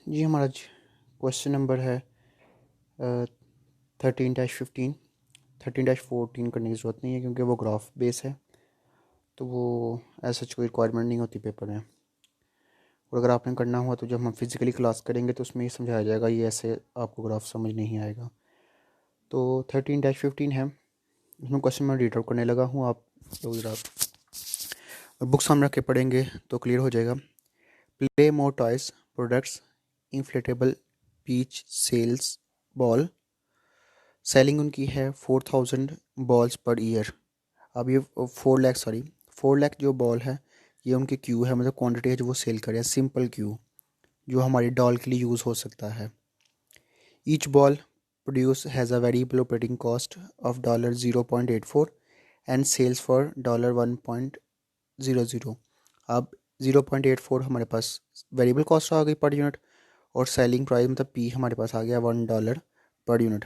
जी हमारा question number है 13-15। 13-14 करने की ज़रूरत नहीं है क्योंकि वो ग्राफ बेस है, तो वो ऐसा कोई रिक्वायरमेंट नहीं होती पेपर में। और अगर आपने करना हुआ तो जब हम फिज़िकली क्लास करेंगे तो उसमें ये समझाया जाएगा, ये ऐसे आपको ग्राफ समझ नहीं आएगा। तो 13-15 है, उसमें क्वेश्चन मैं रीड आउट करने लगा हूँ। आप लोग ज़रा बुक सामने रख के पढ़ेंगे तो क्लियर हो जाएगा। Play more toys products inflatable beach sales ball. Selling उनकी है 4000 बॉल्स पर ईयर। अब ये 4 लाख जो बॉल है ये उनकी क्यू है, मतलब क्वांटिटी है जो वो सेल कर रहे हैं, सिंपल क्यू जो हमारी डॉल के लिए यूज़ हो सकता है। Each ball produce has a variable operating cost of $0.84 and sales for $1.00। अब 0.84 हमारे पास वेरिएबल कॉस्ट आ गई पर यूनिट, और सेलिंग प्राइस मतलब पी हमारे पास आ गया $1 per unit.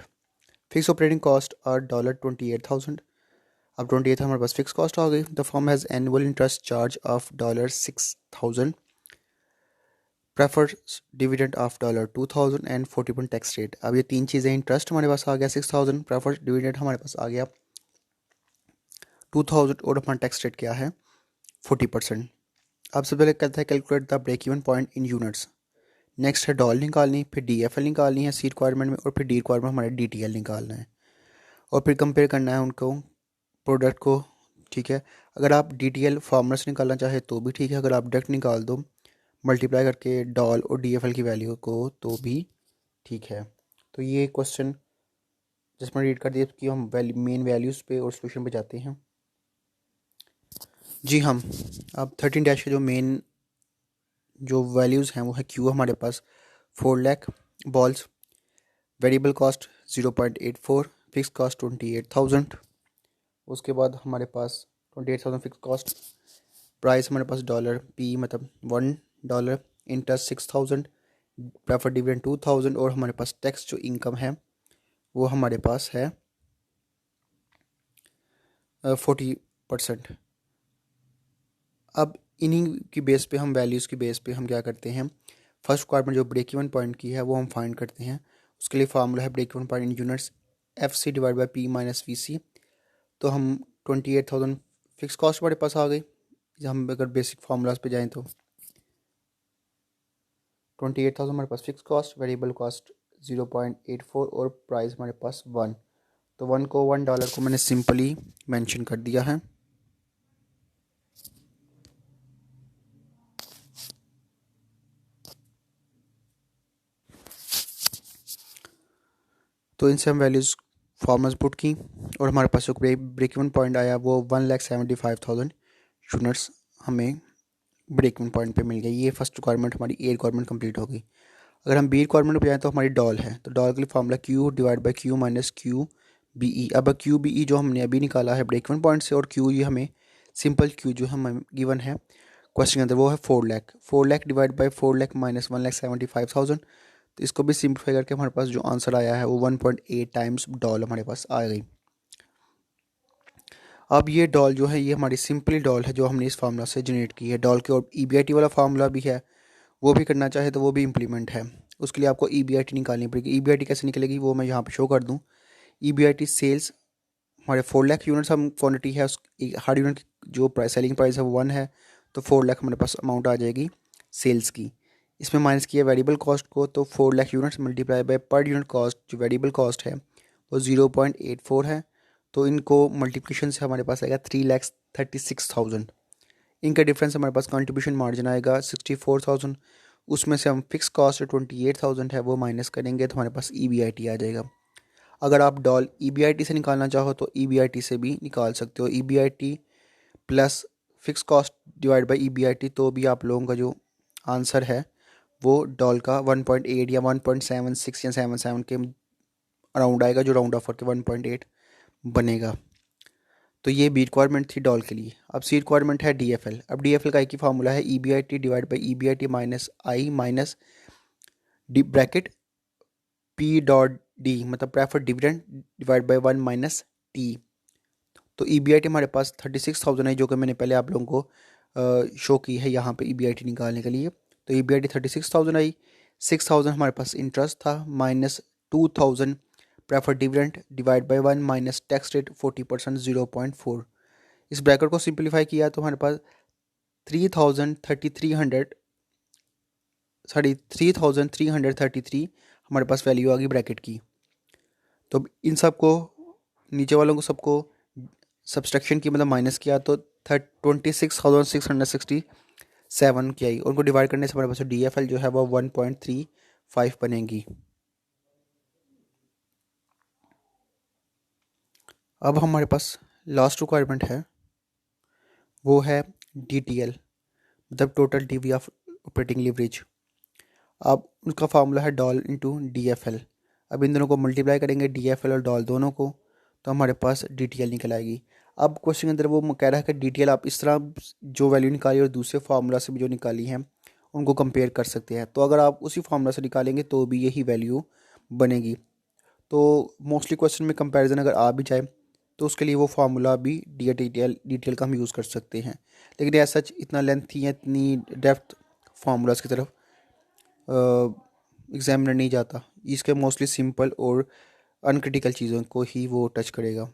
Fix operating cost और $28,000। अब 28 हमारे पास फिक्स कॉस्ट आ गई। The firm has annual interest charge of $6,000, prefers dividend of $2,000 and 40% tax rate. अब ये तीन चीज़ें, इंटरेस्ट हमारे पास आ गया 6,000, प्रेफर्स डिविडेंड हमारे पास आ गया 2,000 और अपना टैक्स रेट क्या है 40%। अब सबसे पहले कहता है calculate the break even point in units. Next है डॉल निकालनी, फिर DFL निकालनी है सी रिक्वायरमेंट में, और फिर डी रिक्वायरमेंट हमारे DTL निकालना है, और फिर कंपेयर करना है उनको प्रोडक्ट को। ठीक है, अगर आप DTL फार्मूला से निकालना चाहे तो भी ठीक है, अगर आप डायरेक्ट निकाल दो मल्टीप्लाई करके डॉल और DFL की वैल्यू को तो भी ठीक है। तो ये क्वेश्चन जिसमें रीड कर दिया कि हम मेन वैल्यूज़ पे और सोल्यूशन पे जाते हैं। जी हम अब 13 के जो मेन जो वैल्यूज़ हैं वो है क्यू हमारे पास 4 lakh balls, variable cost 0.84, fix cost 28,000। उसके बाद हमारे पास 28,000 फिक्स कॉस्ट, प्राइस हमारे पास डॉलर पी मतलब $1, इंटरेस्ट 6,000, प्रेफर डिविडेंड 2,000, और हमारे पास टैक्स जो इनकम है वो हमारे पास है 40%। अब इन्हीं की बेस पे हम वैल्यूज़ की बेस पे हम क्या करते हैं, फर्स्ट रिक्वायरमेंट जो ब्रेक इवन पॉइंट की है वो हम फाइंड करते हैं। उसके लिए फार्मूला है break even point in units FC divide by P minus VC। तो हम 28,000 फिक्स कॉस्ट हमारे पास आ गई। हम अगर बेसिक फार्मूलाज पे जाएं तो 28,000 हमारे पास फिक्स कॉस्ट, वेरिएबल कॉस्ट 0.84, और प्राइस हमारे पास 1। तो $1 को मैंने सिंपली मेंशन कर दिया है। तो इनसे हम वैल्यूज़ फार्मर्स पुट की, और हमारे पास जो ब्रेक इवन पॉइंट आया वो 1,75,000 यूनिट्स हमें ब्रेक इवन पॉइंट पे मिल गया। ये फर्स्ट रिक्वायरमेंट हमारी ए रिक्वायरमेंट कंप्लीट हो गई। अगर हम बी रिक्वायरमेंट पे जाएँ तो हमारी डॉल है, तो डॉल के लिए formula Q divide by Q minus Q B E. अब क्यू बी ई जो हमने अभी निकाला है ब्रेक इवन पॉइंट से, और क्यू ये हमें सिंपल क्यू जो हमें गिवन है क्वेश्चन के अंदर वो है 4 lakh. 4 lakh divide by 4 lakh minus 1,75,000। तो इसको भी सिंप्लीफाई करके हमारे पास जो आंसर आया है वो 1.8 टाइम्स डॉल हमारे पास आ गई। अब ये डॉल जो है ये हमारी सिंपली डॉल है जो हमने इस फार्मूला से जनरेट की है। डॉल के और EBIT वाला फार्मूला भी है, वो भी करना चाहे तो वो भी इम्प्लीमेंट है। उसके लिए आपको EBIT निकालनी पड़ेगी। EBIT कैसे निकलेगी वो मैं यहाँ पे शो कर दूँ। EBIT सेल्स हमारे 4 लाख यूनिट्स हम क्वांटिटी है, उस हर यूनिट की जो प्राइस सेलिंग प्राइस है वो 1 है, तो 4 लाख हमारे पास अमाउंट आ जाएगी सेल्स की। इसमें माइनस किया वेरिएबल कॉस्ट को, तो 4 lakh units multiply by per unit cost जो वेरिएबल कॉस्ट है वो 0.84 है। तो इनको मल्टीप्लिकेशन से हमारे पास आएगा 3,36,000। इनका डिफरेंस हमारे पास कंट्रीब्यूशन मार्जिन आएगा 64,000। उसमें से हम फिक्स कॉस्ट 28,000 है वो माइनस करेंगे तो हमारे पास EBIT आ जाएगा। अगर आप डॉल EBIT से निकालना चाहो तो EBIT से भी निकाल सकते हो। EBIT plus fix cost divide by EBIT, तो भी आप लोगों का जो आंसर है वो डॉल का 1.8 या 1.76 या 77 के अराउंड आएगा, जो राउंड ऑफ करके 1.8 बनेगा। तो ये बी रिक्वायरमेंट थी डॉल के लिए। अब सी रिक्वायरमेंट है DFL। अब DFL का एक ही फार्मूला है EBIT divide by EBIT minus I minus D bracket P.D मतलब prefer dividend divide by 1 minus T. तो EBIT हमारे पास 36,000 है, जो कि मैंने पहले आप लोगों को शो की है यहाँ पे EBIT निकालने के लिए। तो EBIT 36,000 आई। 6,000 हमारे पास इंटरेस्ट था, minus 2,000 prefer dividend divide by 1 minus tax rate 40% 0.4। इस ब्रैकेट को सिंप्लीफाई किया तो हमारे पास 3,333 हमारे पास वैल्यू आ गई ब्रैकेट की। तो इन सब को नीचे वालों को सबको सब्सट्रैक्शन की मतलब माइनस किया तो 26,667 की आई। उनको डिवाइड करने से हमारे पास DFL जो है वो 1.35 बनेगी। अब हमारे पास लास्ट रिक्वायरमेंट है, वो है DTL मतलब total degree of operating leverage. अब उसका फार्मूला है डॉल इंटू DFL। अब इन दोनों को मल्टीप्लाई करेंगे DFL और डॉल दोनों को, तो हमारे पास DTL निकल आएगी। अब क्वेश्चन के अंदर वो कह रहा है कि DTL आप इस तरह जो वैल्यू निकाली और दूसरे फार्मूला से भी जो निकाली है उनको कंपेयर कर सकते हैं। तो अगर आप उसी फार्मूला से निकालेंगे तो भी यही वैल्यू बनेगी। तो मोस्टली क्वेश्चन में कंपैरिजन अगर आ भी जाए तो उसके लिए वो फार्मूला भी DTL का हम यूज़ कर सकते हैं। लेकिन ऐसा इतना लेंथी या इतनी डेप्थ फार्मूलाज की तरफ एग्जामिनर नहीं जाता। इसके मोस्टली सिंपल और अनक्रिटिकल चीज़ों को ही वो टच करेगा।